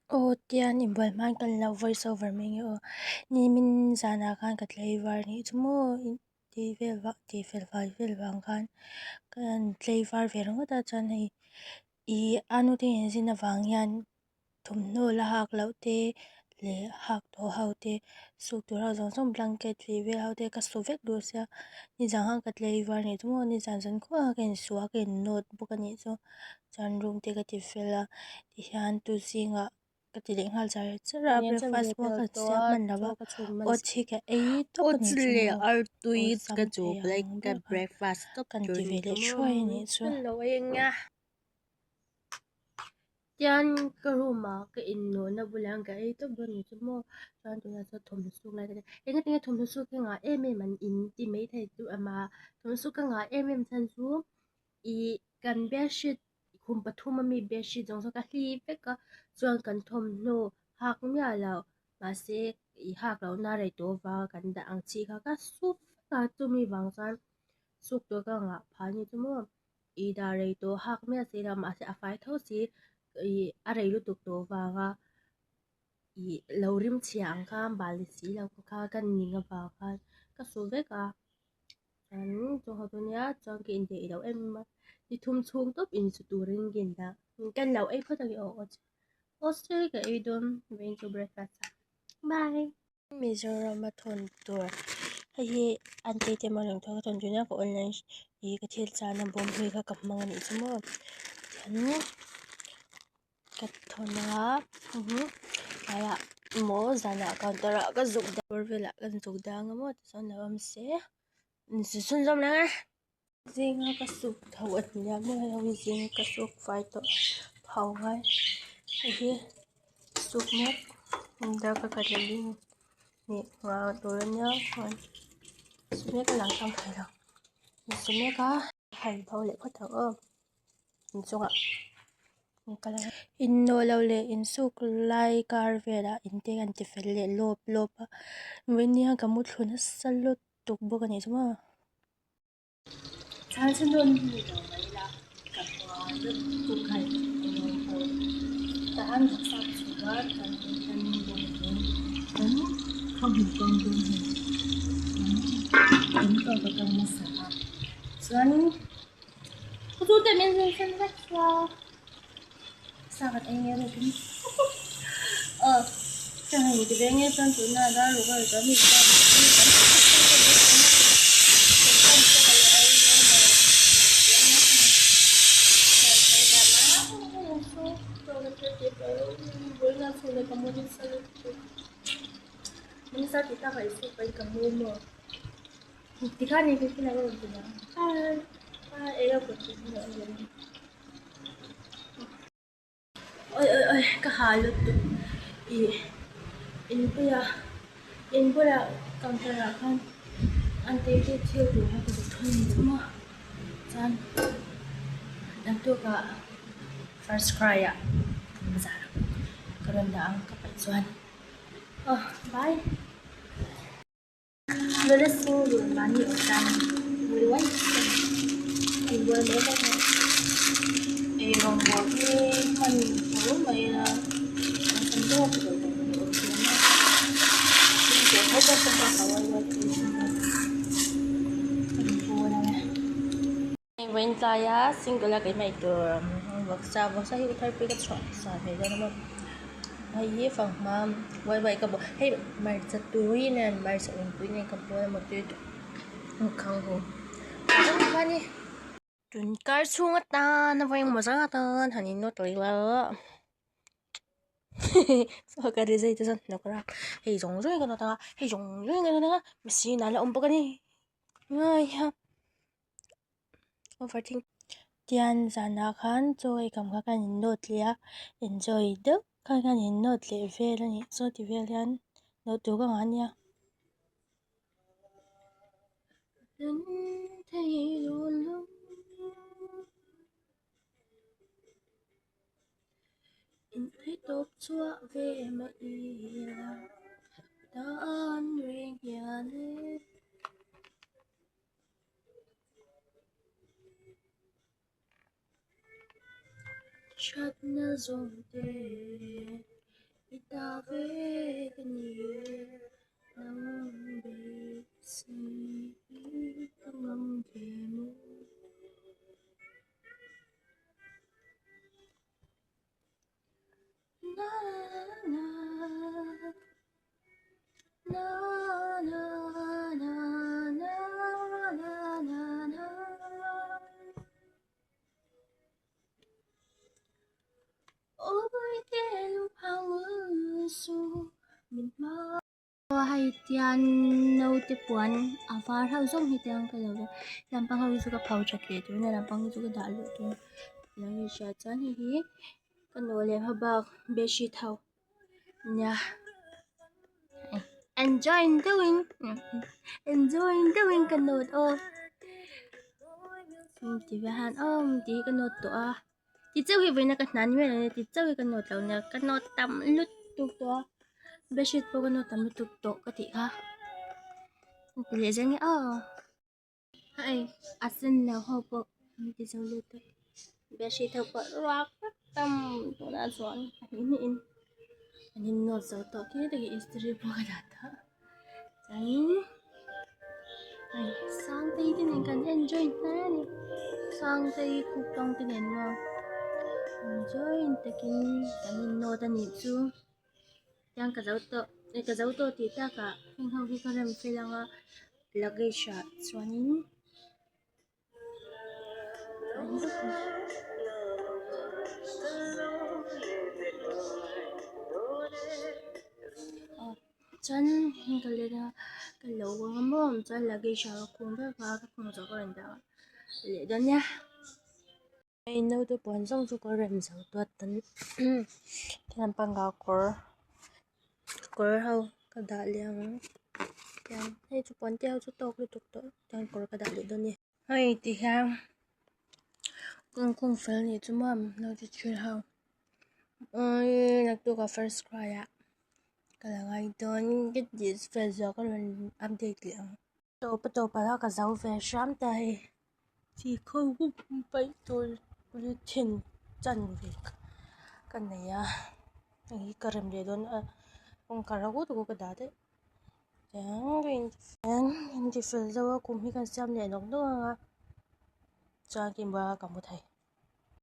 Ô tian in bol man kan lo voice over mình ô ni min zana khan kat lei var ni chumo ti vel vai vel wang khan kan lei var ve rong ta chan hei I anu te in zin awang hian thumhnaw la hak lo te le hak thaw ho te suk tur ho zawng zawng blanket ve vel ho te ka su vek dur sia ni zang han kat lei var ni chumo ni zan zan khuwa kan suwa kan note buk ani chu chan room te ka ti fela ti hian tu zinga ka ti leng hal char chara Kanya chan breakfast ve wa tel ka to siap man cho lawa ka chun man o chi ka ei to o ka ni chile chumo ar o tui sam ka te chu yang like ka ber khan breakfast top kan ti turn ve to le mo shoi ni chu hello nga tian ka ruma ka inno na bulang ka ei to bani chu mo chan tu na cho thom su lai ka e nga tinga thom su ka nga man in ti mai thai tu ama thom su ka nga chan chu I kan bedsheet khum pathum ami bedsheet jong so ka hli veka chuan kan thom no hak mia lo ma se I hak lo na rei to wa kan da ang chi kha ka sup ka tu mi wang chan suk to ka nga phani chu mo I da rei to hak mia se ra ma se a fai tho si I a rei lu tuk to wa ga I lo rim chiang kha bal si lo kha kan ni nga ba kha ka su veka chan cho ho to nya chang ki in de lo em đi thum chung top in su turin ginda kan lau ai phota gi o se ga ai dom ven to breakfast bye Mizoram a thon tur hei ante te malung tho thon juna ko online ka thil cha na bom hui kha kam mang ni chumo than ka thona aya mo zana counter ka zuk da vela kan zuk da ngamo son lawam se sun zom na zinga ka suk thawat nya mo hei zing ka suk fai to phau hai hei suk mo da ka ka lali ni wa turanya sume ka lang tham khai lang sume ka hai thau le kho thau in chunga kala in no lo le in suk lai kar vela in te kan ti fel le lop lop wen nia ka mu thluna sallo tuk bo ka ni chuma chan chen don ni do mai la ka kwa lu tu khai no ho ta han sa chu ga tan tan ni do ni không hình con luôn hình to ka ka ma sa chuan ku tu te men sen vek sa ka ai nghe được chẳng hạn cái đấy nghe chân tụi nào đã lúc rồi có mình con mình cắm không cho cái ấy đâu mà cái đàn má số rồi cái tiếp với là số này có một cái số mình sao chúng ta phải số phải cầm mua mà thì khác này cái này là gì nhá ấy là của chúng nó vậy ôi ôi ôi cái hà luôn tụi in bây giờ còn thời là không anh thấy cái chiêu của họ được thuần đúng không chan dan tu ka first cry ya bazar karon da ang kapay chuan bye wala single mani o chan wala ai wala mo ba e rong mo ke man mo mai na ang do ko do ko ko ko ko ko ka wala wala wen ta ya single la kai mai tur workshop hi uthar pe ka chwa sa ve da mo hay phần mà quay vậy cái bộ hay mày sẽ túi nè mày sẽ uống túi này cái bộ một túi không hồ không phải đi chuẩn cái xuống ta nó phải mà sáng ta thành nó tới là sao cái gì thế sao nó cái hay giống rồi cái nó ta hay giống rồi cái nó mà xí nào là ông bác đi ngay ha overthink tian zana khan choi kam kha kan note lia enjoy de kan kan note le vel ani so ti vel yan no tu ka ngania thấy luôn lúc in thấy tốt chúa về mà ia đã an riêng nhà nè chắc na dùng tê na na na na na na na na ôi tên hào su min ma hay tian nâu te puan avar hau zong hi tiang ka lo lampang hau su ka phau chak le tu na lampang su ka da lu tu lang hi sha chan hi ka no le ha ba be shi thau nya enjoying ka no o ti ba han ti ka no to a ti chau hi veina ka hnan me ne ti chau ka no tau na ka no tam lut tu to bedsheet po ka no tam lut tu to ka ti kha ti le jang ai asin na ho po ti chau lut to bedsheet ho po rock tam to na chuan ni in ani no chau to ki te istri po ka da ta chang ai sang tei ti nen kan enjoy na ni sang tei khu tong ti nen mo enjoy takin kanin no ta ni chu yang ka zau to ti ta ka heng ho hi ka rem filanga lagay siya chuanin chuan heng ka le na ka lo wa mo chuan lagay siya kung ba ka kung zo ko ren da le don ya ai no to pon song chu ko rem zo to tan tan pang ga kor hau ka da liang yang hei chu pon te hau chu tok lu tuk to tan kor ka da le don ni hei ti hang kung fel ni chu mam no chu chul hau oi nak tu ka first cry ya kala ngai don get this fel zo ka ren update liang to pa la ka zau ve sham ta hei chi khâu cũng phải tôi thiên chân về cái này à cái cầm để đón con cá rau tôi có đá đấy chẳng thì phải đâu cũng hi kan xem để nó nữa cho kim ba cầm một thầy